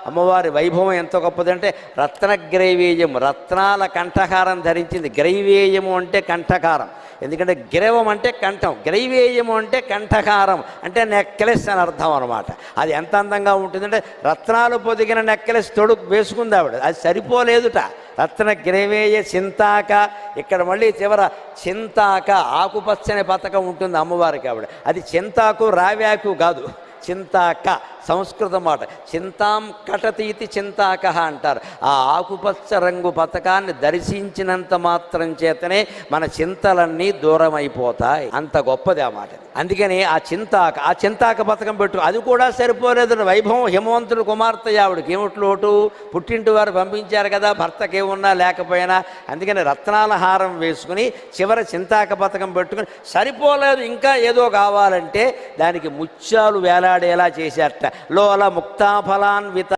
అమ్మవారి వైభవం ఎంత గొప్పదంటే రత్నగ్రైవేయం, రత్నాల కంఠహారం ధరించింది. గ్రైవేయము అంటే కంఠహారం, ఎందుకంటే గ్రైవం అంటే కంఠం, గ్రైవేయము అంటే కంఠహారం అంటే నెక్లెస్ అని అర్థం అనమాట. అది ఎంత అందంగా ఉంటుందంటే రత్నాలు పొదిగిన నెక్లెస్ తొడుగు వేసుకుంది ఆవిడ, అది సరిపోలేదుట. రత్న గ్రైవేయ చింతాక, ఇక్కడ మళ్ళీ చివర చింతాక ఆకుపచ్చని పతకం ఉంటుంది అమ్మవారికి. ఆవిడ అది చింతాకు రావ్యాకు కాదు, చింతాక సంస్కృత మాట. చింతాం కటతీతి చింతాక అంటారు. ఆ ఆకుపచ్చ రంగు పథకాన్ని దర్శించినంత మాత్రం చేతనే మన చింతలన్నీ దూరం అయిపోతాయి. అంత గొప్పది ఆ మాట. అందుకని ఆ చింతాక పథకం పెట్టు, అది కూడా సరిపోలేదు. వైభవం హిమవంతుడు కుమార్తె ఆవిడకి ఏమిటి లోటు, పుట్టింటి వారు పంపించారు కదా, భర్తకేమున్నా లేకపోయినా. అందుకని రత్నాల హారం వేసుకుని చివర చింతాక పథకం పెట్టుకుని సరిపోలేదు, ఇంకా ఏదో కావాలంటే దానికి ముత్యాలు వేలాడేలా చేశారట. లోల ముక్తాఫలాన్విత